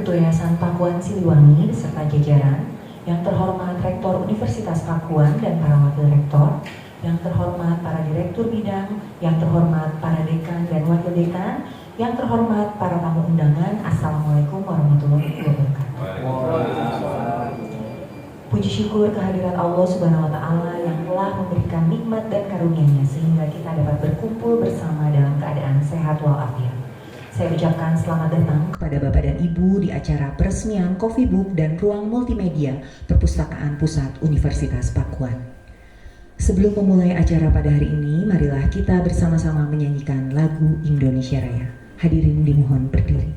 Ketua Yayasan Pakuan Siliwangi beserta jajaran, yang terhormat Rektor Universitas Pakuan dan para wakil rektor, yang terhormat para direktur bidang, yang terhormat para dekan dan wakil dekan, yang terhormat para tamu undangan, Assalamualaikum warahmatullahi wabarakatuh. Puji syukur kehadirat Allah Subhanahu wa Ta'ala yang telah memberikan nikmat dan karunia-Nya sehingga kita dapat berkumpul bersama dalam keadaan sehat walafiat. Saya ucapkan selamat datang kepada Bapak dan Ibu di acara peresmian Coffee Book dan Ruang Multimedia Perpustakaan Pusat Universitas Pakuan. Sebelum memulai acara pada hari ini, marilah kita bersama-sama menyanyikan lagu Indonesia Raya. Hadirin dimohon berdiri.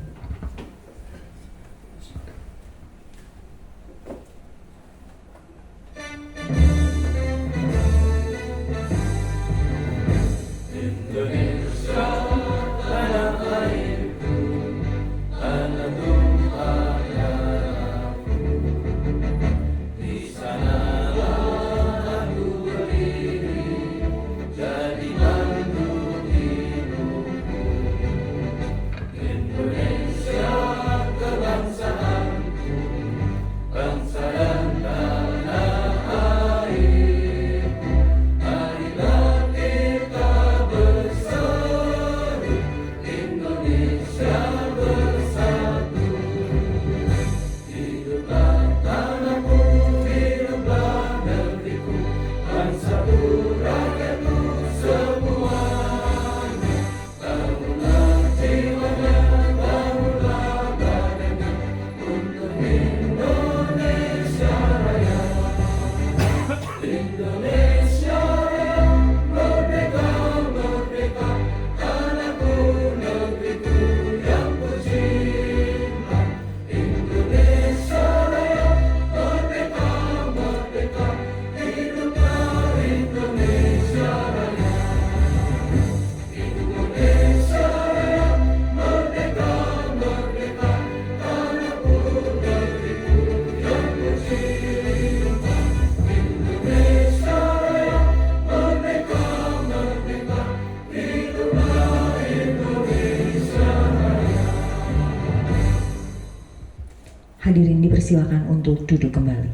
Hadirin dipersilakan untuk duduk kembali.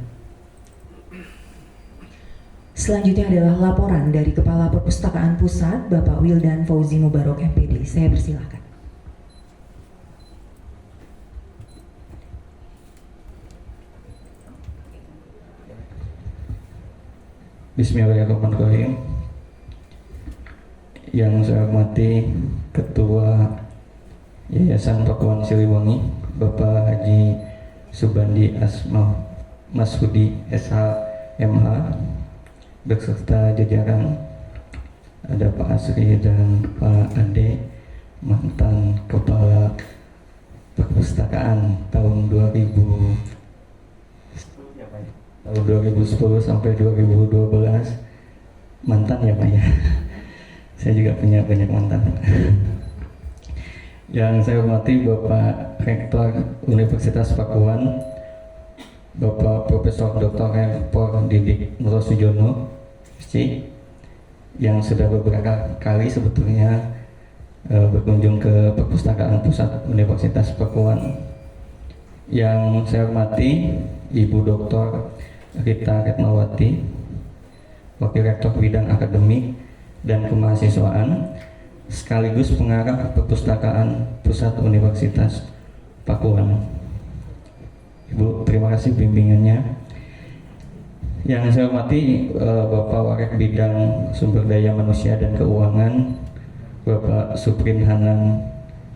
Selanjutnya adalah laporan dari Kepala Perpustakaan Pusat, Bapak Wildan Fauzi Mubarok MPD. Saya persilakan. Bismillahirrahmanirrahim. Yang saya hormati Ketua Yayasan Pakuan Siliwangi, Bapak Haji Subandi Asma Masudi SH/MH beserta jajaran, ada Pak Asri dan Pak Ade, mantan Kepala Perpustakaan tahun 2010 sampai 2012, mantan ya Pak ya. Saya juga punya banyak mantan. Yang saya hormati Bapak Rektor Universitas Pakuan, Bapak Profesor Dr. Repor Didik Nurosujono, yang sudah beberapa kali sebetulnya berkunjung ke Perpustakaan Pusat Universitas Pakuan. Yang saya hormati Ibu Dr. Rita Retmawati, Wakil Rektor Bidang Akademik dan Kemahasiswaan, sekaligus pengarah Perpustakaan Pusat Universitas Pakuan. Ibu, terima kasih bimbingannya. Yang saya hormati Bapak Warek Bidang Sumber Daya Manusia dan Keuangan, Bapak Suprin Hanan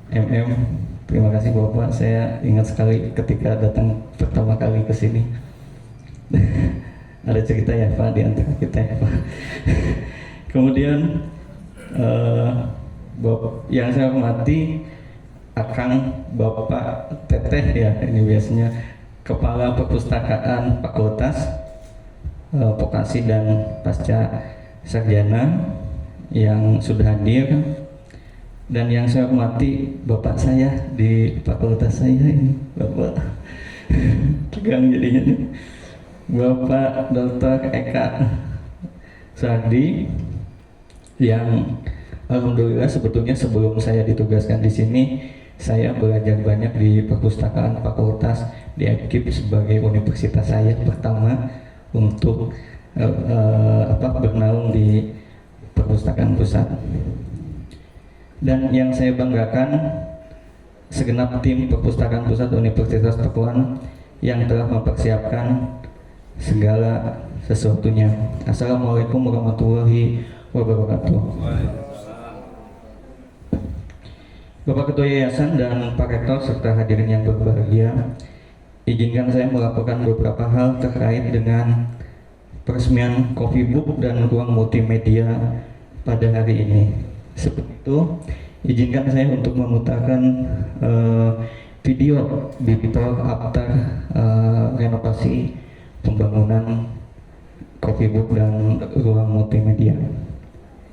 MM. Terima kasih Bapak, saya ingat sekali ketika datang pertama kali ke sini. Ada cerita ya Pak di antara kita ya Pak. Kemudian yang saya hormati Akang Bapak Teteh ya, ini biasanya Kepala Perpustakaan Fakultas Vokasi dan Pasca Sarjana yang sudah hadir, dan yang saya hormati Bapak saya di fakultas saya ini, Bapak tegang jadinya nih, Bapak Dr. Eka Sardi, yang alhamdulillah sebetulnya sebelum saya ditugaskan di sini saya belajar banyak di perpustakaan fakultas di FKIP sebagai universitas saya pertama untuk bernaung di perpustakaan pusat. Dan yang saya banggakan segenap tim perpustakaan pusat Universitas Pakuan yang telah mempersiapkan segala sesuatunya. Assalamualaikum warahmatullahi wabarakatuh. Bapak Ketua Yayasan dan Pak Rektor serta hadirin yang berbahagia, izinkan saya melaporkan beberapa hal terkait dengan peresmian Coffee Book dan ruang multimedia pada hari ini. Seperti itu, izinkan saya untuk memutarkan video before after renovasi pembangunan Coffee Book dan ruang multimedia.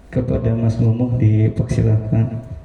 Kepada Mas Mumuh dipersilakan.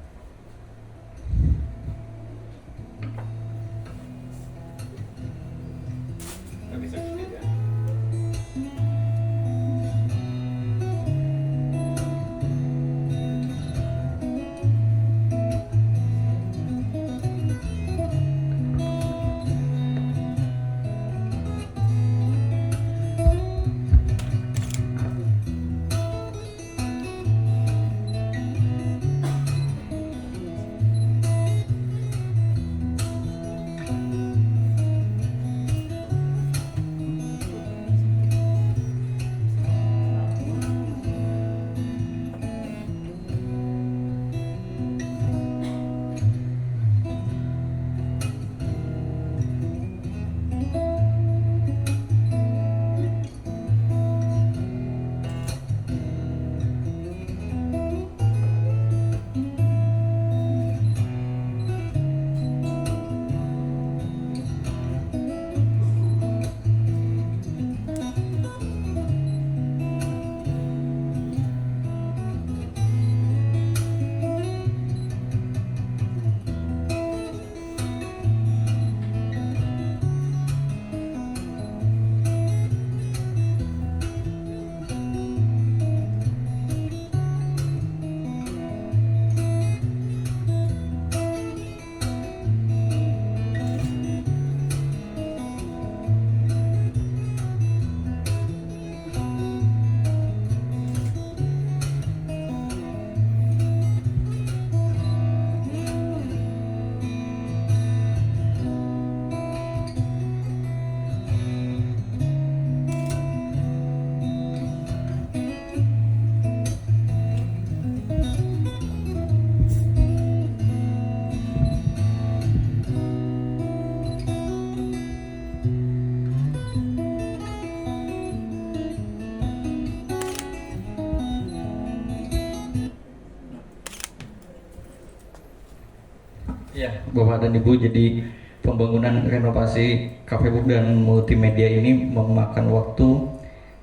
Ya, Bapak dan Ibu, jadi pembangunan renovasi Cafe Book dan multimedia ini memakan waktu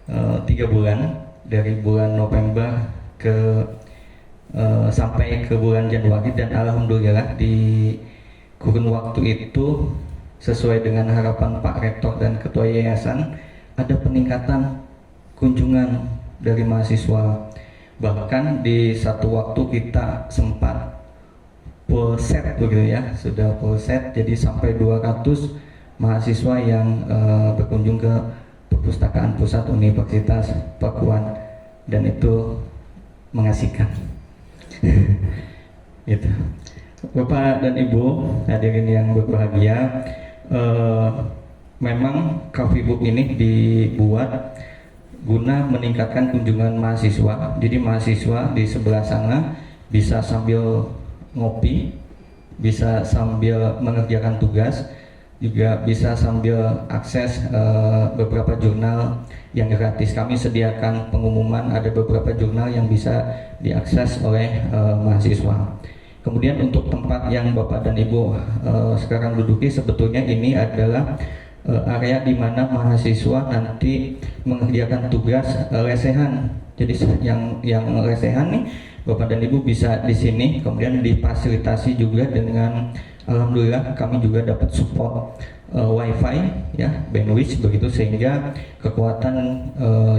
3 bulan, dari bulan November sampai ke bulan Januari, dan alhamdulillah di kurun waktu itu sesuai dengan harapan Pak Rektor dan Ketua Yayasan ada peningkatan kunjungan dari mahasiswa. Bahkan di satu waktu kita sempat full set begitu ya, sudah full set, jadi sampai 200 mahasiswa yang berkunjung ke Perpustakaan Pusat Universitas Pakuan, dan itu mengasihkan. Gitu. Bapak dan Ibu hadirin yang berbahagia, memang Coffee Book ini dibuat guna meningkatkan kunjungan mahasiswa. Jadi mahasiswa di sebelah sana bisa sambil ngopi, bisa sambil mengerjakan tugas, juga bisa sambil akses beberapa jurnal yang gratis. Kami sediakan pengumuman, ada beberapa jurnal yang bisa diakses oleh mahasiswa. Kemudian untuk tempat yang Bapak dan Ibu sekarang duduki, sebetulnya ini adalah area di mana mahasiswa nanti mengerjakan tugas lesehan. Jadi yang lesehan nih Bapak dan Ibu bisa di sini, kemudian difasilitasi juga dengan, alhamdulillah kami juga dapat support wifi ya, bandwidth begitu, sehingga kekuatan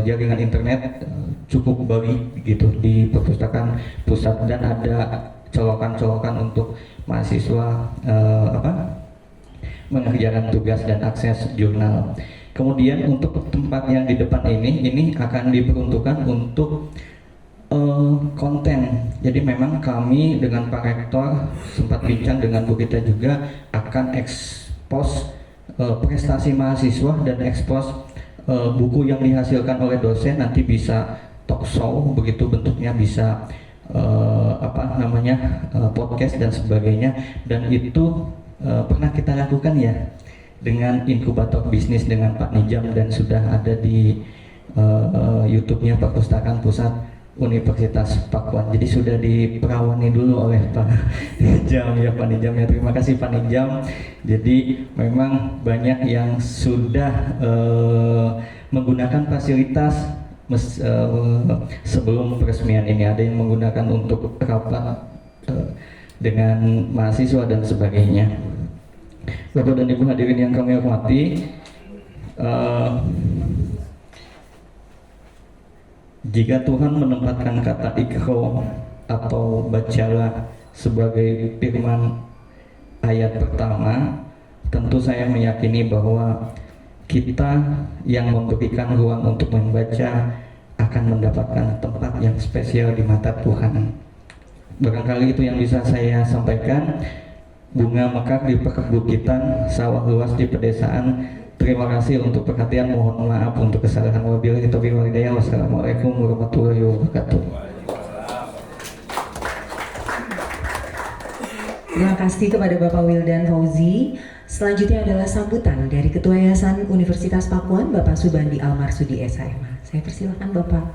jaringan internet cukup baik gitu di perpustakaan pusat, dan ada colokan-colokan untuk mahasiswa mengerjakan tugas dan akses jurnal. Kemudian untuk tempat yang di depan ini akan diperuntukkan untuk konten. Jadi memang kami dengan Pak Rektor sempat bincang dengan Bu Rita juga akan ekspos prestasi mahasiswa dan ekspos buku yang dihasilkan oleh dosen, nanti bisa talk show begitu bentuknya, bisa podcast dan sebagainya. Dan itu pernah kita lakukan ya dengan inkubator bisnis dengan Pak Nijam, dan sudah ada di YouTube-nya Perpustakaan Pusat Universitas Pakuan. Jadi sudah diperawani dulu oleh Pak Nijam ya, Pak Nijam ya. Terima kasih Pak Nijam. Jadi memang banyak yang sudah menggunakan fasilitas sebelum peresmian ini. Ada yang menggunakan untuk rapat dengan mahasiswa dan sebagainya. Bapak dan Ibu hadirin yang kami hormati, jika Tuhan menempatkan kata ikro atau bacalah sebagai firman ayat pertama, tentu saya meyakini bahwa kita yang memberikan ruang untuk membaca akan mendapatkan tempat yang spesial di mata Tuhan. Barangkali itu yang bisa saya sampaikan. Bunga mekar di perbukitan, sawah luas di pedesaan. Terima kasih untuk perhatian, mohon maaf untuk kesalahan. Wabillahi taufiq wal hidayah. Wassalamualaikum warahmatullahi wabarakatuh. Terima kasih kepada Bapak Wildan Fauzi. Selanjutnya adalah sambutan dari Ketua Yayasan Universitas Pakuan, Bapak Subandi Almarsudi SHMH. Saya persilakan Bapak.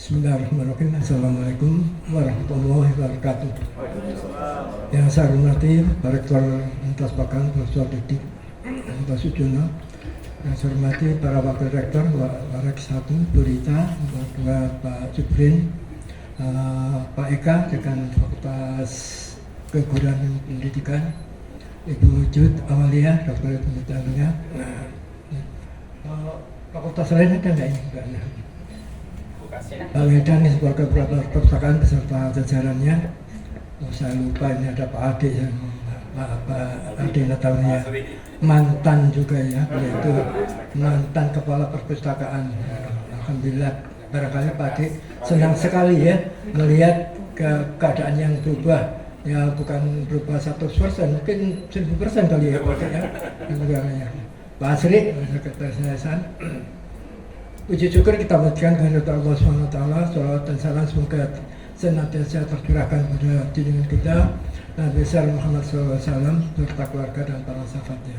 Bismillahirrahmanirrahim. Assalamualaikum warahmatullahi wabarakatuh. Yang saya hormati Pak Rektor Universitas Pakuan, Profesor Didik Pak Sujono. Yang saya hormati para Wakil Rektor, Pak Reks 1, Bu Rita, Pak Jubrin, Pak Eka, Dekan Fakultas Keguruan Pendidikan, Ibu Jud Amalia, Dokter Pendidikan. Fakultas lain ada nggak ini? Pak Wedan, sebagai perpustakaan beserta jajarannya. Saya lupa ini ada Pak Ade, Pak Ade Natalia, mantan juga ya, yaitu mantan kepala perpustakaan. Alhamdulillah, barangkali Pak Ade senang sekali ya melihat keadaan yang berubah. Ya bukan berubah 100%, mungkin 1000% kali ya Pak Ade ya. Pak Asri, Sekretaris Yayasan. Puji syukur kita panjatkan kehadirat Allah SWT, salawat dan salam semoga senantiasa tercurahkan pada junjungan kita Nabi besar Muhammad SAW serta keluarga dan para sahabatnya.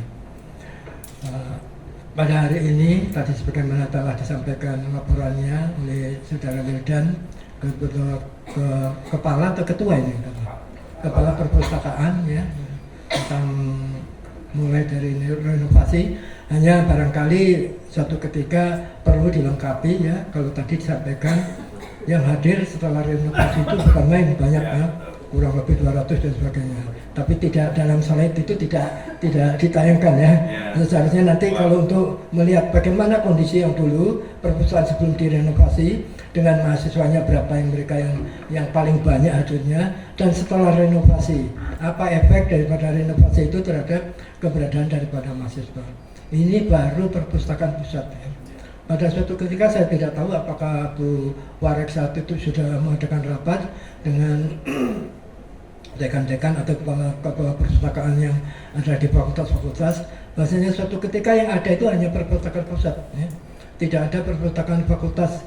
Pada hari ini tadi sebagaimana telah disampaikan laporannya oleh Saudara Wildan, kepala atau ketua ini, kepala perpustakaan ya, tentang mulai dari renovasi. Hanya barangkali suatu ketika perlu dilengkapi ya, kalau tadi disampaikan yang hadir setelah renovasi itu bukan main, banyak ya, kurang lebih 200 dan sebagainya. Tapi tidak dalam slide itu tidak ditayangkan ya. Seharusnya nanti kalau untuk melihat bagaimana kondisi yang dulu perpustakaan sebelum direnovasi dengan mahasiswanya berapa yang mereka yang paling banyak hadirnya, dan setelah renovasi apa efek daripada renovasi itu terhadap keberadaan daripada mahasiswa. Ini baru perpustakaan pusat ya. Pada suatu ketika saya tidak tahu apakah Bu Warek saat itu sudah mengadakan rapat dengan dekan-dekan atau kepala perpustakaan yang ada di fakultas-fakultas. Bahasanya suatu ketika yang ada itu hanya perpustakaan pusat ya. Tidak ada perpustakaan fakultas.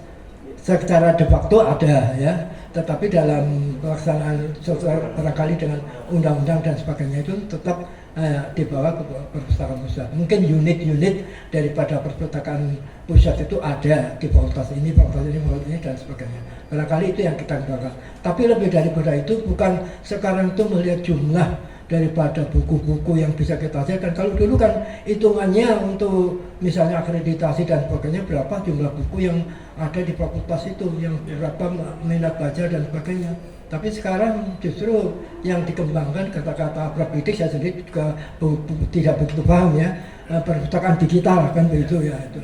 Secara de facto ada ya, tetapi dalam pelaksanaan barangkali dengan undang-undang dan sebagainya itu tetap di bawah perpustakaan pusat. Mungkin unit-unit daripada perpustakaan pusat itu ada di fakultas ini, fakultas ini dan sebagainya. Barangkali itu yang kita kembangkan. Tapi lebih daripada itu bukan sekarang itu melihat jumlah daripada buku-buku yang bisa kita hasilkan. Kalau dulu kan hitungannya untuk misalnya akreditasi dan sebagainya berapa jumlah buku yang ada di fakultas itu, yang berapa minat baca dan sebagainya. Tapi sekarang justru yang dikembangkan kata-kata Prof. Didik, saya sendiri juga tidak begitu paham ya, perpustakaan digital kan begitu ya itu.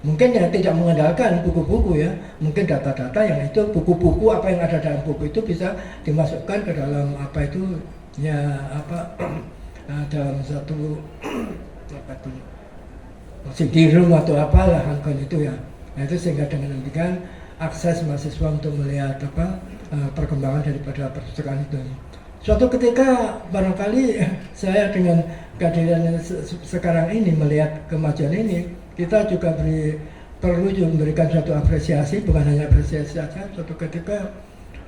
Mungkin ya tidak mengandalkan buku-buku ya, mungkin data-data yang itu buku-buku apa yang ada dalam buku itu bisa dimasukkan ke dalam apa itu ya apa dalam satu apa itu CD-ROM atau apalah kan itu ya. Nah, itu sehingga dengan demikian akses mahasiswa untuk melihat apa perkembangan daripada perpustakaan itu. Suatu ketika barangkali saya dengan kehadiran sekarang ini melihat kemajuan ini, kita juga perlu juga memberikan suatu apresiasi, bukan hanya apresiasi saja, suatu ketika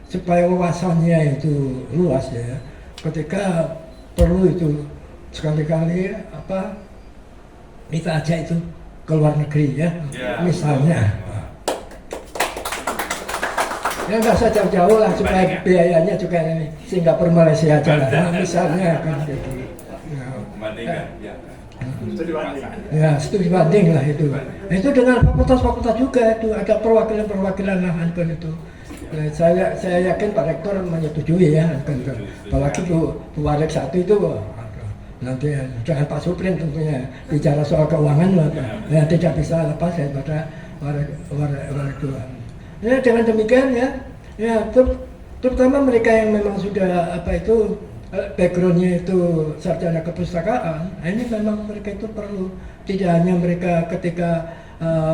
supaya wawasannya itu luas ya. Ketika perlu itu sekali-kali apa kita ajak itu ke luar negeri ya, misalnya. Ya nggak usah jauh-jauh lah supaya biayanya juga ini Singapura, Malaysia aja lah, misalnya kan gitu. Ya, studi banding lah itu. Nah, itu dengan fakultas-fakultas juga itu ada perwakilan-perwakilan lah kan itu. Nah, saya yakin Pak Rektor menyetujui ya kan itu. Apalagi Bu Warek satu itu nanti jangan Pak Suprin tentunya bicara soal keuangan ya tidak bisa lepas daripada Warek dua. Ya dengan demikian ya terutama mereka yang memang sudah apa itu backgroundnya itu sarjana kepustakaan, ini memang mereka itu perlu, tidak hanya mereka ketika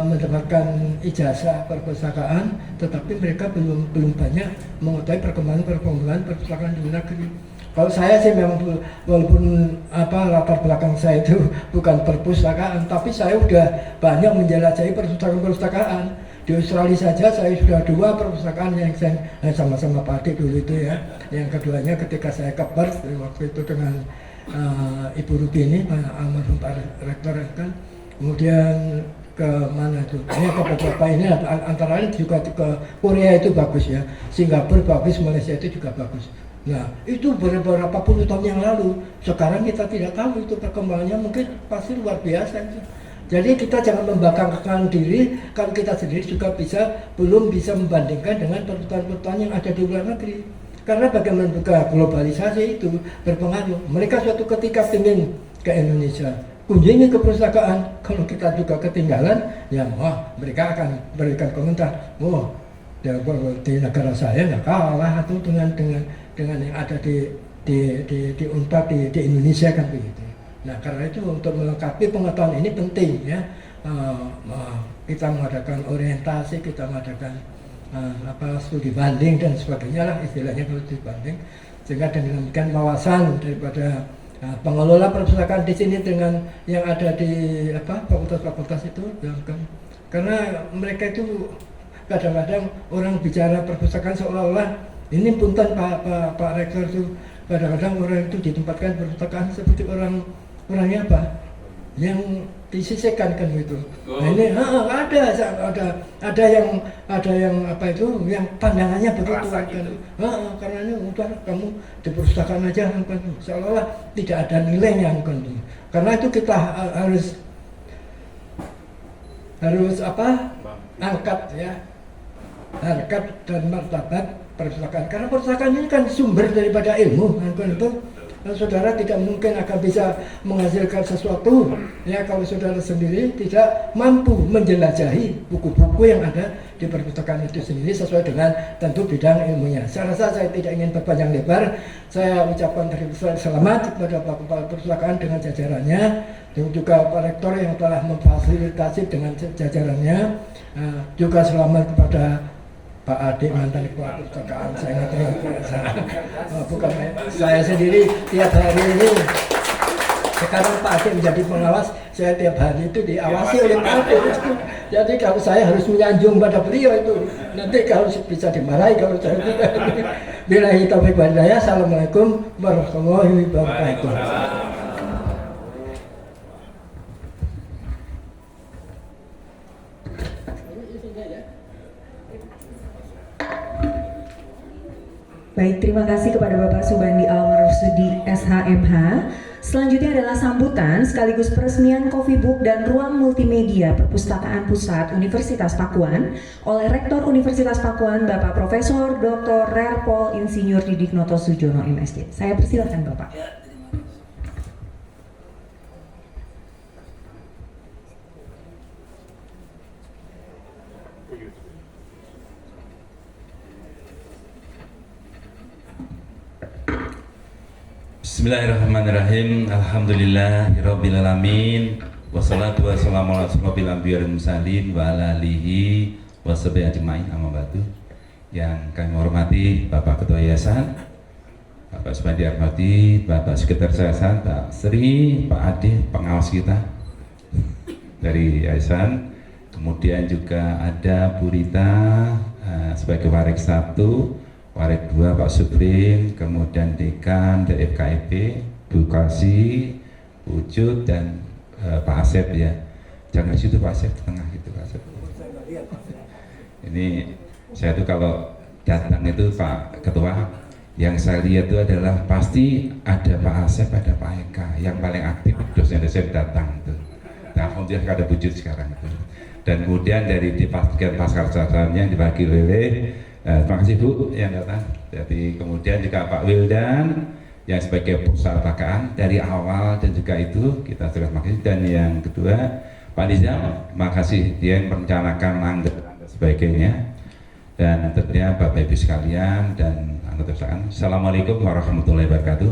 mendapatkan ijazah perpustakaan, tetapi mereka belum banyak mengetahui perkembangan perpustakaan di negeri. Kalau saya sih memang walaupun apa latar belakang saya itu bukan perpustakaan, tapi saya sudah banyak menjelajahi perpustakaan. Di Australia saja saya sudah 2 perpustakaan yang saya sama-sama Pak Adik dulu itu ya. Yang keduanya ketika saya ke Perth waktu itu dengan Ibu Rubini, almarhum Pak Rektor kan. Kemudian ke mana itu? Ini ke beberapa ini antara lain juga ke Korea itu bagus ya. Singapura bagus, Malaysia itu juga bagus. Nah itu beberapa puluh tahun yang lalu. Sekarang kita tidak tahu itu perkembangannya, mungkin pasti luar biasa itu. Jadi kita jangan membanggakan diri kalau kita sendiri juga belum bisa membandingkan dengan perpustakaan yang ada di luar negeri. Karena bagaimana juga globalisasi itu berpengaruh. Mereka suatu ketika ingin ke Indonesia, kunjungi ke perpustakaan. Kalau kita juga ketinggalan, ya wah mereka akan berikan komentar, wah di negara saya nggak kalah atau dengan yang ada di UNPAD di Indonesia kan begitu. Nah karena itu untuk melengkapi pengetahuan ini penting ya, kita mengadakan orientasi, kita mengadakan studi banding dan sebagainya lah istilahnya kalau studi banding, sehingga dengan demikian wawasan daripada pengelola perpustakaan di sini dengan yang ada di fakultas-fakultas itu kan, karena mereka itu kadang-kadang orang bicara perpustakaan seolah-olah ini punten Pak Rektor itu kadang-kadang orang itu ditempatkan perpustakaan seperti orangnya apa yang disisihkan kan gitu. Nah ini ada yang apa itu yang pandangannya begitu kan. Karena ini udah kamu di perpustakaan aja kan, seolah-olah tidak ada nilainya kan. Karena itu kita harus angkat ya harkat dan martabat perpustakaan. Karena perpustakaan ini kan sumber daripada ilmu kan itu. Saudara tidak mungkin akan bisa menghasilkan sesuatu ya kalau saudara sendiri tidak mampu menjelajahi buku-buku yang ada di perpustakaan itu sendiri sesuai dengan tentu bidang ilmunya. Saya rasa saya tidak ingin berpanjang lebar. Saya ucapkan terima kasih selamat kepada Pak Kepala Perpustakaan dengan jajarannya dan juga Pak Rektor yang telah memfasilitasi dengan jajarannya. Juga selamat kepada Pak Adik mantan Kepala Perpustakaan, saya ingat bukan saya sendiri tiap hari ini. Sekarang Pak Adik menjadi pengawas, saya tiap hari itu diawasi oleh Pak Adik. Jadi kalau saya harus menyanjung pada beliau itu, nanti kalau bisa dimarahi kalau saya tidak. Billahi taufiq wal hidayah. Assalamualaikum warahmatullahi wabarakatuh. Baik, terima kasih kepada Bapak Subandi Almarufsudi S. SHMH. Selanjutnya adalah sambutan sekaligus peresmian Coffee Book dan ruang multimedia Perpustakaan Pusat Universitas Pakuan oleh Rektor Universitas Pakuan Bapak Profesor Dr. Rerpol Insinyur Didiknoto Sujono MSc. Saya persilakan Bapak. Bismillahirrahmanirrahim. Alhamdulillahirrabbilalamin. Wassalatu wassalamu ala asyrofil anbiya'i wal mursalin wa ala alihi wa sahbihi ajmain, amma ba'du. Yang kami hormati Bapak Ketua Yayasan, Bapak Subhadi Armati, Bapak Sekretaris Yayasan, Pak Sri, Pak Ade, pengawas kita dari Yayasan. Kemudian juga ada Bu Rita sebagai Warik 1, Warik 2 Pak Suprin, kemudian Dekan dari FKIP, Bu Kasi, Bu Ucut, dan Pak Asep ya. Jangan di situ Pak Asep, tengah gitu Pak Asep. Ini saya tuh kalau datang itu Pak Ketua, yang saya lihat itu adalah pasti ada Pak Asep, ada Pak Eka, yang paling aktif dosen-dosen datang itu. Nah, alhamdulillah ada wujud sekarang itu. Dan kemudian dari dipastikan pasar yang dibagi oleh terima kasih Bu yang datang. Jadi kemudian juga Pak Wildan yang sebagai perpustakaan dari awal dan juga itu kita terima kasih. Dan yang kedua Pak Nizam, terima kasih dia yang merencanakan anggaran dan sebagainya. Dan tentunya Bapak Ibu sekalian dan anggota perpustakaan. Assalamualaikum warahmatullahi wabarakatuh.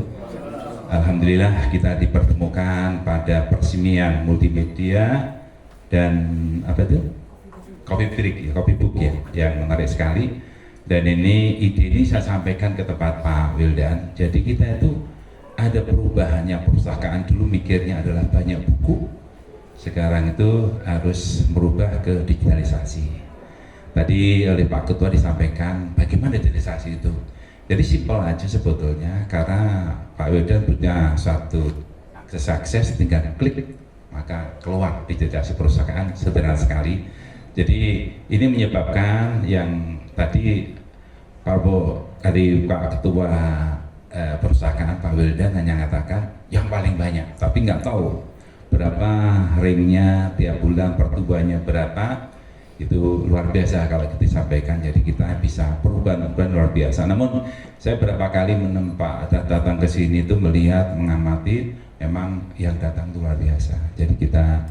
Alhamdulillah kita dipertemukan pada peresmian multimedia dan apa itu? Coffee Book ya, yang menarik sekali. Dan ini ide ini saya sampaikan ke tempat Pak Wildan. Jadi kita itu ada perubahannya, perpustakaan dulu mikirnya adalah banyak buku, sekarang itu harus merubah ke digitalisasi. Tadi oleh Pak Ketua disampaikan bagaimana digitalisasi itu. Jadi simpel aja sebetulnya, karena Pak Wildan punya suatu akses tinggal klik maka keluar digitalisasi perpustakaan, sederhana sekali. Jadi ini menyebabkan yang tadi dari Pak Ketua Perpustakaan Pak Wildan hanya mengatakan yang paling banyak, tapi nggak tahu berapa ringnya tiap bulan, pertumbuhannya berapa. Itu luar biasa kalau kita sampaikan. Jadi kita bisa perubahan luar biasa. Namun saya berapa kali datang ke sini itu melihat, mengamati, memang yang datang itu luar biasa. Jadi kita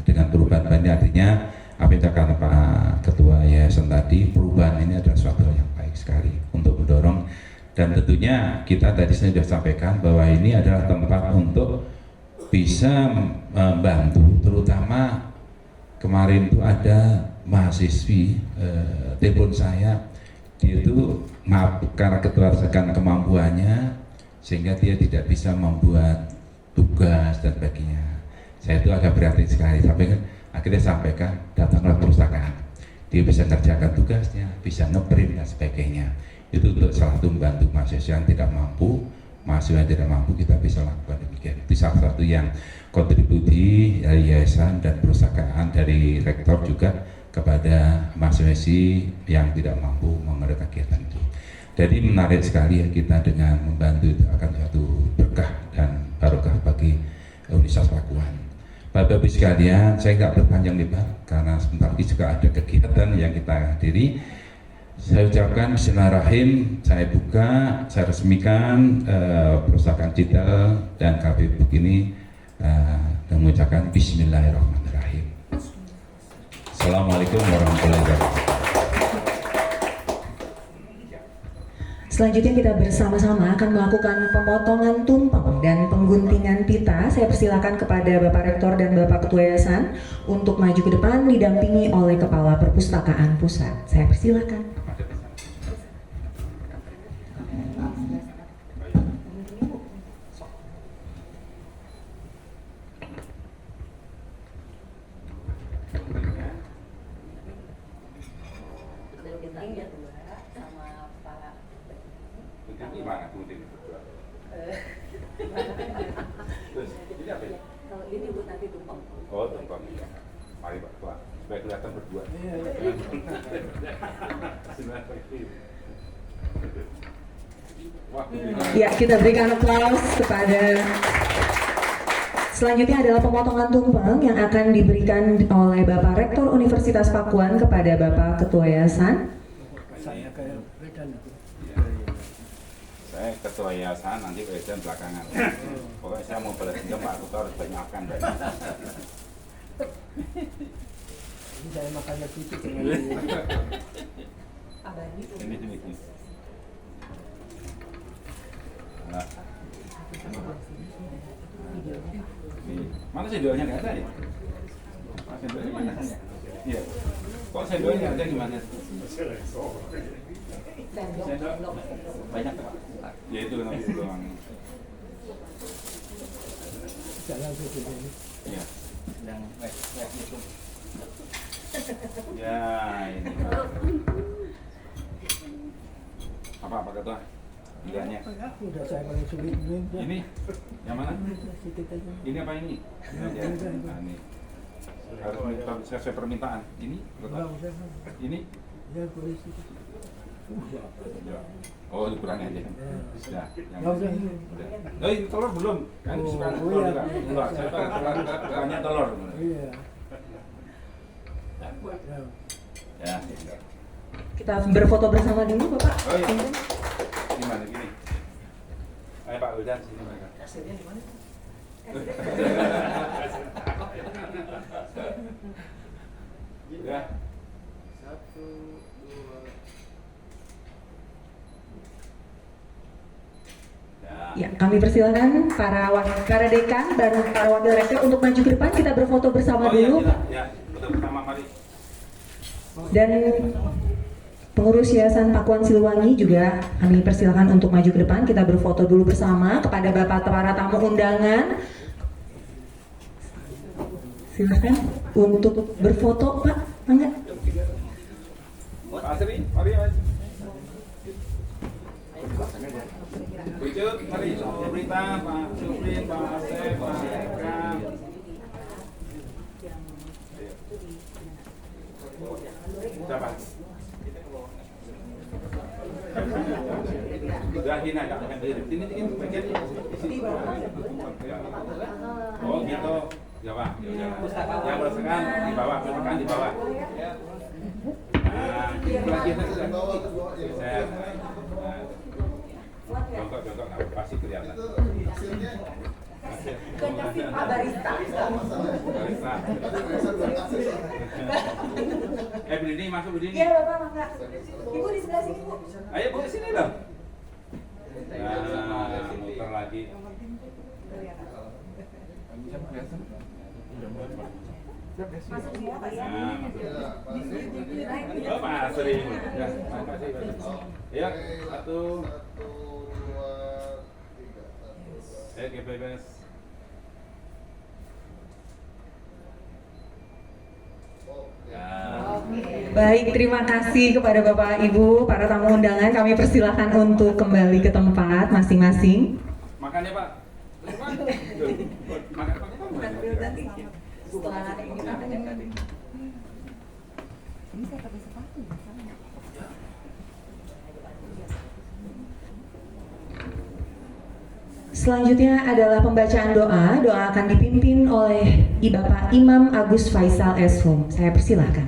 dengan perubahan ini artinya apa yang dikatakan Pak Ketua Yayasan tadi, perubahan ini adalah suatu yang baik sekali untuk mendorong. Dan tentunya kita tadi saya sudah sampaikan bahwa ini adalah tempat untuk bisa membantu, terutama kemarin itu ada mahasiswi telepon saya, dia itu maaf karena keterbatasan kemampuannya sehingga dia tidak bisa membuat tugas dan sebagainya. Saya itu agak prihatin sekali, tapi kan akhirnya sampaikan datanglah perpustakaan, dia bisa kerjakan tugasnya, bisa ngeprint dan sebagainya. Itu untuk salah satu membantu mahasiswa yang tidak mampu, mahasiswa yang tidak mampu kita bisa lakukan demikian. Itu salah satu yang kontribusi dari yayasan dan perpustakaan dari rektor juga kepada mahasiswa yang tidak mampu mengadakan kegiatan itu. Jadi menarik sekali ya, kita dengan membantu itu akan suatu berkah dan barokah bagi Universitas Pakuan. Bapak Ibu sekalian, saya nggak berpanjang lebar karena sebentar lagi juga ada kegiatan yang kita hadiri. Saya ucapkan bismillahirrahmanirrahim, saya buka, saya resmikan perpustakaan digital dan Coffee Book ini dan mengucapkan bismillahirrahmanirrahim. Assalamualaikum warahmatullahi wabarakatuh. Selanjutnya kita bersama-sama akan melakukan pemotongan tumpeng dan pengguntingan pita. Saya persilakan kepada Bapak Rektor dan Bapak Ketua Yayasan untuk maju ke depan didampingi oleh Kepala Perpustakaan Pusat. Saya persilakan. Gimana kemudian berdua? Terus ini apa ya? Kalau ini buat nanti tumpeng. Oh, tumpeng. Mari Pak Tua, supaya kelihatan berdua. Iya. Ya, kita berikan aplaus kepada. Selanjutnya adalah pemotongan tumpeng yang akan diberikan oleh Bapak Rektor Universitas Pakuan kepada Bapak Ketua Yayasan. Saya kayak Redan. Saya ketua yayasan, nanti presiden belakangan. Pokoknya saya mau balas dendam, Pak Ketua harus banyakkan. Ini saya makannya titik. Ini. Nah. Mana sendoknya nggak ada ya? Sendoknya mana? Iya. Kok sendoknya nggak ada gimana? Sendok banyak Pak. Ya itu nanti doang. Jalan ke sini. Iya. Yang itu. Ya ini. Apa Ketua? Gilanya. Udah saya paling sulit Ini yang mana? Titik aja. Ini apa ini? Nah, ini. Harus sesuai permintaan. Ini? Ketua? Ini? Ya boleh sih. Ya. Oh, dikurangi aja. Sudah. Yang Nggak usah. udah. Oh, ini telur belum? Kan Oh, suka oh, telur iya. juga. Telur. Saya tanya telur. Iya. Ya. Kita berfoto bersama dulu, Bapak. Oh iya. Gimana gini? Ayo Pak Wildan sini mereka. Hasilnya di mana? Ya. Ya, kami persilakan para dekan dan para wakil rektor untuk maju ke depan. Kita berfoto bersama dulu. Ya, foto bersama mari. Dan pengurus Yayasan Pakuan Siliwangi juga kami persilakan untuk maju ke depan. Kita berfoto dulu bersama. Kepada Bapak para tamu undangan, silakan untuk berfoto, Pak. Mangga. Pak Asri, mari Mas. Wujud, mari Berita, Pak Supri, Pak Asep, Pak Eka. Siapa? Udah hina enggak akan berdiri. Ini bagian di Oh, gitu. Ya, Pak. Yang bersihkan di bawah, bersihkan di bawah. Nah, lagi sudah. Saya Jongkok, pasti kelihatan. Barista. Berdiri, masuk berdiri. Iya, Bapak, mangga. Ibu di sebelah sini, Bu. Ayo Bu, sini dong. Nah, muter lagi. Masuk semua, Pak, ya. Oh, Pak Asri. Ya, makasih. Ya, 1, 2, 3. Bebas. Baik, terima kasih kepada Bapak Ibu, para tamu undangan. Kami persilahkan untuk kembali ke tempat masing-masing. Makannya Pak. Makan Setelah ini selanjutnya adalah pembacaan doa. Doa akan dipimpin oleh Bapak Imam Agus Faisal Eshum. Saya persilahkan.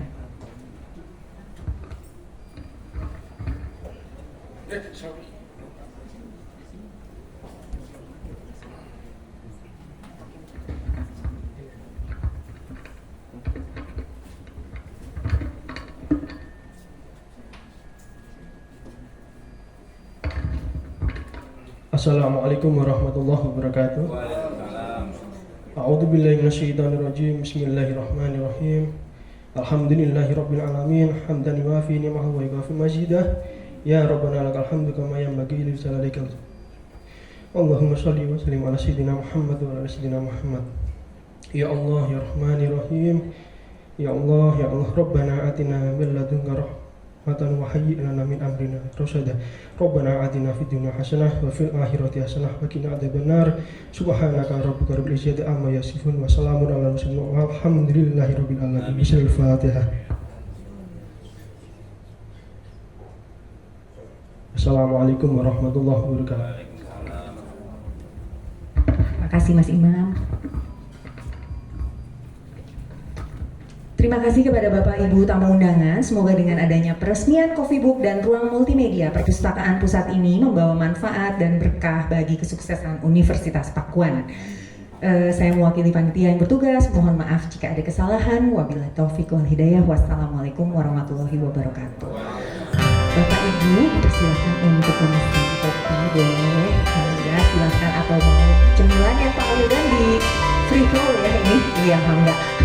Assalamualaikum warahmatullahi wabarakatuh. A'udzu billahi minasyaitonir rajim. Bismillahirrahmanirrahim. Alhamdulillahirabbil alamin, hamdan yuafi ni'amahu wa yukafi mazidah. Ya Rabbana lakal hamdu kama yanbaghi li jalalikal. Allahumma shalli wa sallim ala sayyidina Muhammad wa ala sayyidina Muhammad. Ya Allah ya Rahmanir Rahim. Ya Allah ya Allah, Rabbana atina min ladunka rahmatan wa hayyi lana min amrina rasyada. Rabbana atina fid dunya hasanah wa fil akhirati hasanah wa qina adzabannar. Subhanaka rabbika rabbil izzati amma yasifun wa salamun alal mursalin walhamdulillahi rabbil alamin. Bismillahirrahmanirrahim. Assalamualaikum warahmatullahi wabarakatuh. Terima kasih Mas Imam. Terima kasih kepada Bapak Ibu tamu undangan. Semoga dengan adanya peresmian Coffee Book dan ruang multimedia perpustakaan pusat ini membawa manfaat dan berkah bagi kesuksesan Universitas Pakuan. Saya mewakili panitia yang bertugas. Mohon maaf jika ada kesalahan. Wabillahi taufiq wal hidayah. Wassalamualaikum warahmatullahi wabarakatuh. Bapak Ibu, persilakan untuk memesan kopi boleh. Anda silakan atau mau cemilan yang Pak Wildan di free flow ya ini. Iya, enggak.